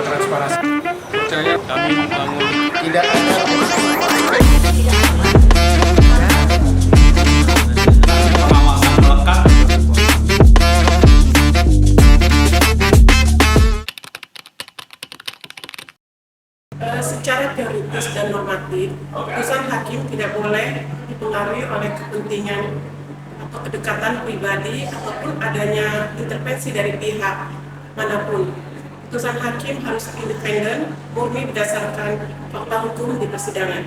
transparansi. Percaya kami membangun Tidak ada pengawasan melekat. Secara teoritis dan normatif, putusan hakim tidak boleh dipengaruhi oleh kepentingan atau kedekatan pribadi ataupun adanya intervensi dari pihak manapun. Putusan hakim harus independen, murni berdasarkan fakta hukum di persidangan.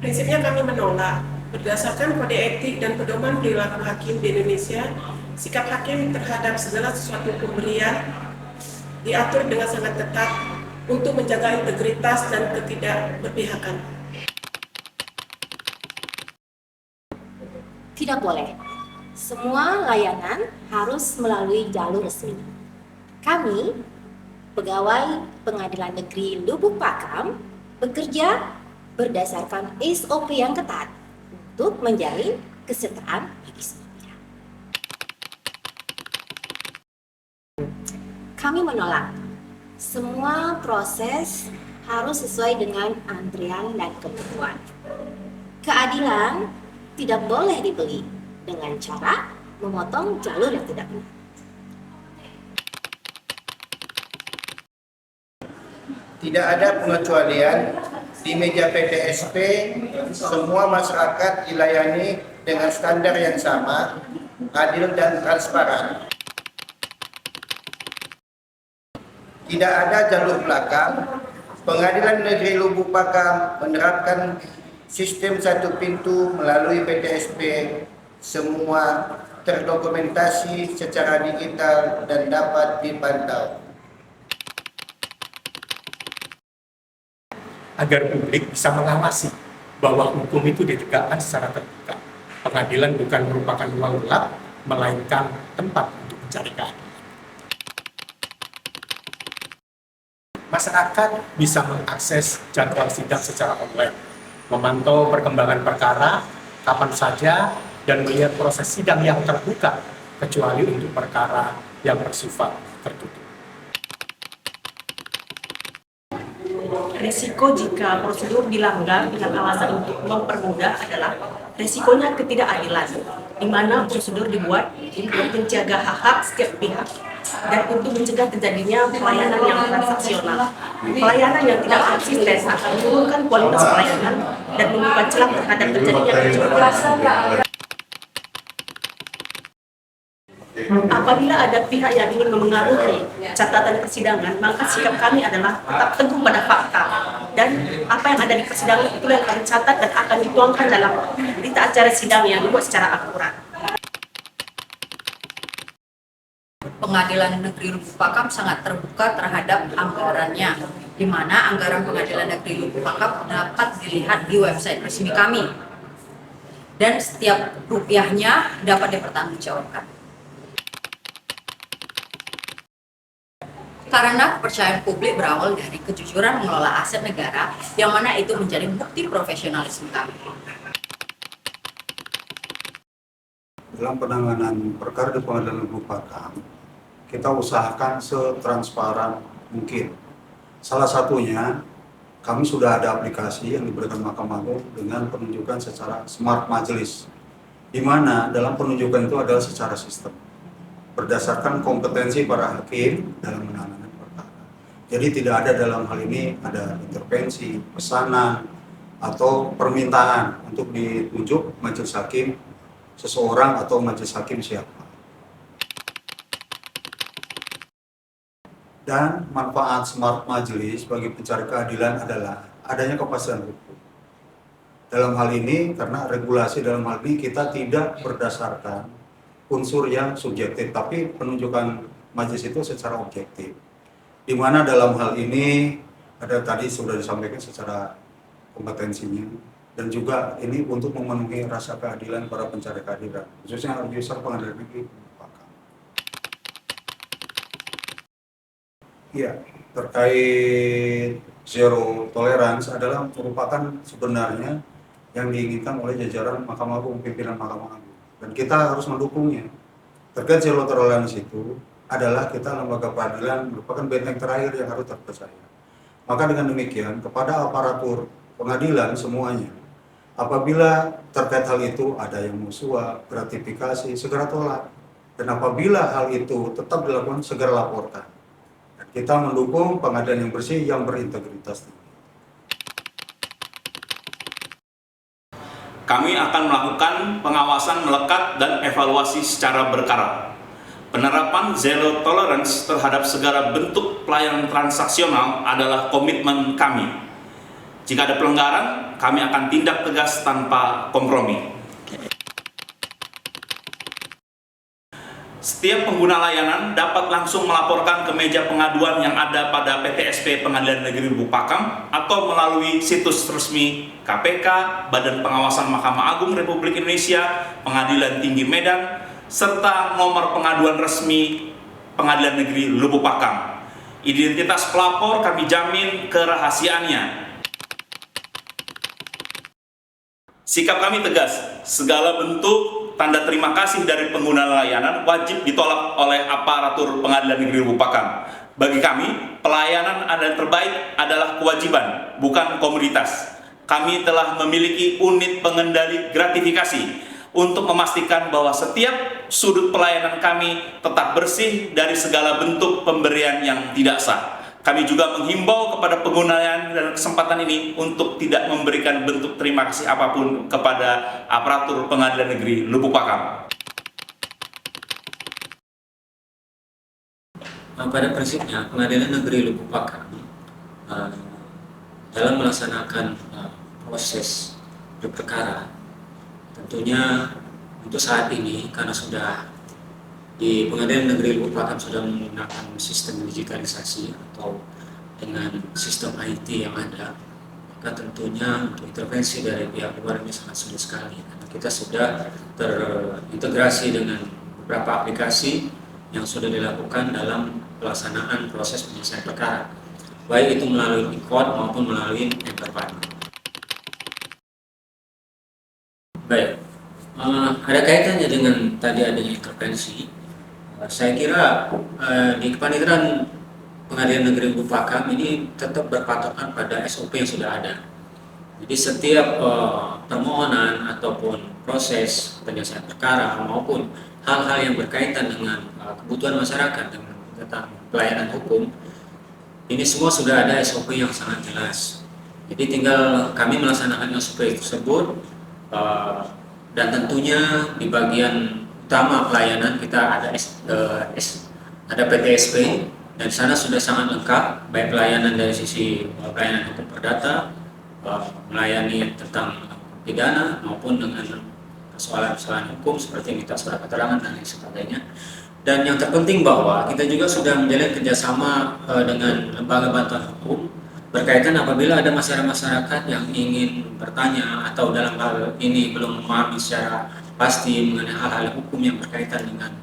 Prinsipnya kami menolak, berdasarkan kode etik dan pedoman perilaku hakim di Indonesia, sikap hakim terhadap segala sesuatu pemberian diatur dengan sangat ketat untuk menjaga integritas dan ketidakberpihakan. Tidak boleh. Semua layanan harus melalui jalur resmi. Kami, pegawai Pengadilan Negeri Lubuk Pakam, bekerja berdasarkan SOP yang ketat untuk menjalin kesetaraan bagi semua pihak. Kami menolak. Semua proses harus sesuai dengan antrian dan kebutuhan. Keadilan tidak boleh dibeli dengan cara memotong jalur yang tidak benar. Tidak ada pengecualian di meja PTSP. Semua masyarakat dilayani dengan standar yang sama, adil dan transparan. Tidak ada jalur belakang. Pengadilan Negeri Lubuk Pakam menerapkan sistem satu pintu melalui PTSP. Semua terdokumentasi secara digital dan dapat dipantau. Agar publik bisa mengawasi bahwa hukum itu ditegakkan secara terbuka. Pengadilan bukan merupakan ruang gelap, melainkan tempat untuk mencari keadilan. Masyarakat bisa mengakses jadwal sidang secara online, memantau perkembangan perkara kapan saja, dan melihat proses sidang yang terbuka, kecuali untuk perkara yang bersifat tertutup. Resiko jika prosedur dilanggar dengan alasan untuk mempermudah adalah resikonya ketidakadilan, di mana prosedur dibuat untuk menjaga hak-hak setiap pihak dan untuk mencegah terjadinya pelayanan yang transaksional. Pelayanan yang tidak konsisten akan menurunkan kualitas pelayanan dan membuka celah terhadap terjadinya kecurangan. Apabila ada pihak yang ingin memengaruhi catatan persidangan, maka sikap kami adalah tetap teguh pada fakta dan apa yang ada di persidangan itulah yang kami catat dan akan dituangkan dalam berita acara sidang yang dibuat secara akurat. Pengadilan Negeri Lubuk Pakam sangat terbuka terhadap anggarannya, di mana anggaran Pengadilan Negeri Lubuk Pakam dapat dilihat di website resmi kami dan setiap rupiahnya dapat dipertanggungjawabkan. Karena kepercayaan publik berawal dari kejujuran mengelola aset negara, yang mana itu menjadi bukti profesionalisme kami. Dalam penanganan perkara di Pengadilan Lubuk Pakam, kita usahakan setransparan mungkin. Salah satunya, kami sudah ada aplikasi yang diberikan Mahkamah Agung dengan penunjukan secara smart majelis, di mana dalam penunjukan itu adalah secara sistem, berdasarkan kompetensi para hakim dalam menangani perkara. Jadi tidak ada dalam hal ini ada intervensi, pesanan, atau permintaan untuk ditunjuk majelis hakim seseorang atau majelis hakim siapa. Dan manfaat smart majelis bagi pencari keadilan adalah adanya kepastian hukum. Dalam hal ini, karena regulasi dalam hal ini kita tidak berdasarkan unsur yang subjektif, tapi penunjukan majelis itu secara objektif. Di mana dalam hal ini ada tadi sudah disampaikan secara kompetensinya, dan juga ini untuk memenuhi rasa keadilan para pencari keadilan, khususnya user Pengadilan Negeri Lubuk Pakam. Ya, terkait zero tolerance adalah merupakan sebenarnya yang diinginkan oleh jajaran Mahkamah Agung, pimpinan Mahkamah Agung, dan kita harus mendukungnya. Terkait zero tolerance itu adalah kita lembaga peradilan merupakan benteng terakhir yang harus terpercaya. Maka dengan demikian kepada aparatur pengadilan semuanya, apabila terkait hal itu ada yang musuh, gratifikasi, segera tolak. Dan apabila hal itu tetap dilakukan, segera laporkan. Dan kita mendukung pengadilan yang bersih, yang berintegritas tinggi. Kami akan melakukan pengawasan melekat dan evaluasi secara berkala. Penerapan zero tolerance terhadap segala bentuk pelayanan transaksional adalah komitmen kami. Jika ada pelanggaran, kami akan tindak tegas tanpa kompromi. Setiap pengguna layanan dapat langsung melaporkan ke meja pengaduan yang ada pada PTSP Pengadilan Negeri Lubuk Pakam atau melalui situs resmi KPK, Badan Pengawasan Mahkamah Agung Republik Indonesia, Pengadilan Tinggi Medan, serta nomor pengaduan resmi Pengadilan Negeri Lubuk Pakam. Identitas pelapor kami jamin kerahasiaannya. Sikap kami tegas, segala bentuk tanda terima kasih dari pengguna layanan wajib ditolak oleh aparatur Pengadilan Negeri Lubuk Pakam. Bagi kami, pelayanan yang terbaik adalah kewajiban, bukan komoditas. Kami telah memiliki unit pengendali gratifikasi untuk memastikan bahwa setiap sudut pelayanan kami tetap bersih dari segala bentuk pemberian yang tidak sah. Kami juga menghimbau kepada pengguna dan kesempatan ini untuk tidak memberikan bentuk terima kasih apapun kepada aparatur Pengadilan Negeri Lubuk Pakam. Pada prinsipnya, Pengadilan Negeri Lubuk Pakam dalam melaksanakan proses berperkara, tentunya untuk saat ini karena sudah di Pengadilan Negeri Lubuk Pakam sudah menggunakan sistem digitalisasi atau dengan sistem IT yang ada, maka tentunya untuk intervensi dari pihak luar ini sangat sulit sekali karena kita sudah terintegrasi dengan beberapa aplikasi yang sudah dilakukan dalam pelaksanaan proses penyelesaian perkara, baik itu melalui e-court maupun melalui Enterprise. Baik, ada kaitannya dengan tadi adanya intervensi. Saya kira di kepanitiaan Pengadilan Negeri Lubuk Pakam ini tetap berpatokan pada SOP yang sudah ada. Jadi setiap permohonan ataupun proses penyelesaian perkara maupun hal-hal yang berkaitan dengan kebutuhan masyarakat tentang pelayanan hukum, ini semua sudah ada SOP yang sangat jelas. Jadi tinggal kami melaksanakan SOP tersebut dan tentunya di bagian utama pelayanan kita ada PTSP dan sana sudah sangat lengkap, baik pelayanan dari sisi pelayanan hukum perdata, melayani tentang pidana maupun dengan persoalan-persoalan hukum seperti minta surat keterangan dan lain sebagainya. Dan yang terpenting bahwa kita juga sudah menjalin kerjasama dengan lembaga bantuan hukum berkaitan apabila ada masyarakat yang ingin bertanya atau dalam hal ini belum memahami secara pasti mengenai hal-hal hukum yang berkaitan dengan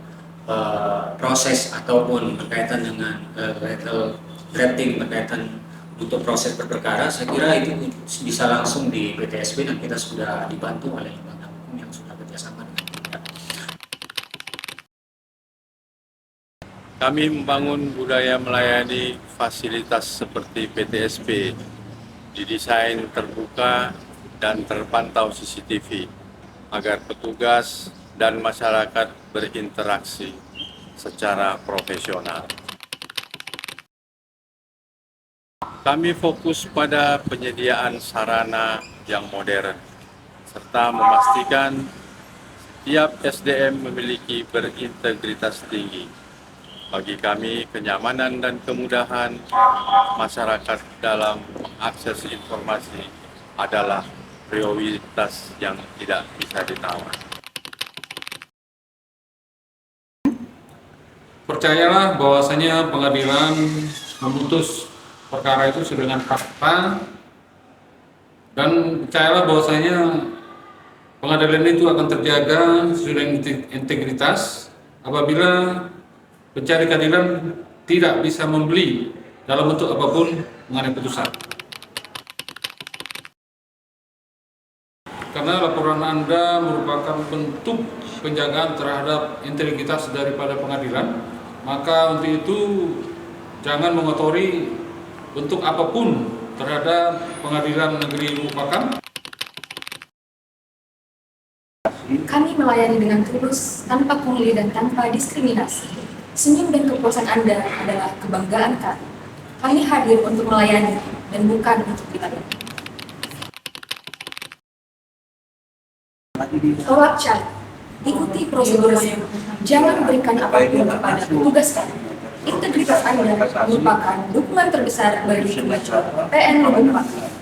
proses ataupun berkaitan dengan legal drafting berkaitan untuk proses berperkara, saya kira itu bisa langsung di PTSP dan kita sudah dibantu oleh lembaga hukum yang sudah kerjasama dengan kita. Kami membangun budaya melayani fasilitas seperti PTSP, didesain terbuka dan terpantau CCTV agar petugas dan masyarakat berinteraksi secara profesional. Kami fokus pada penyediaan sarana yang modern, serta memastikan setiap SDM memiliki berintegritas tinggi. Bagi kami, kenyamanan dan kemudahan masyarakat dalam mengakses informasi adalah prioritas yang tidak bisa ditawar. Percayalah bahwasanya pengadilan memutus perkara itu sesuai dengan fakta, dan percayalah bahwasanya pengadilan itu akan terjaga sesuai dengan integritas apabila pencari keadilan tidak bisa membeli dalam bentuk apapun mengenai putusan. Karena laporan Anda merupakan bentuk penjagaan terhadap integritas daripada pengadilan, Maka untuk itu jangan mengotori bentuk apapun terhadap Pengadilan Negeri Lubuk Pakam. Kami melayani dengan tulus, tanpa pungli dan tanpa diskriminasi. Senyum dan kepuasan Anda adalah kebanggaan kami. Kami hadir untuk melayani dan bukan untuk dilayani. Tolak cari, ikuti prosedurnya. Jangan berikan apapun kepada petugas kami. Integritas Anda merupakan dukungan terbesar bagi kemajuan PN Lubuk Pakam.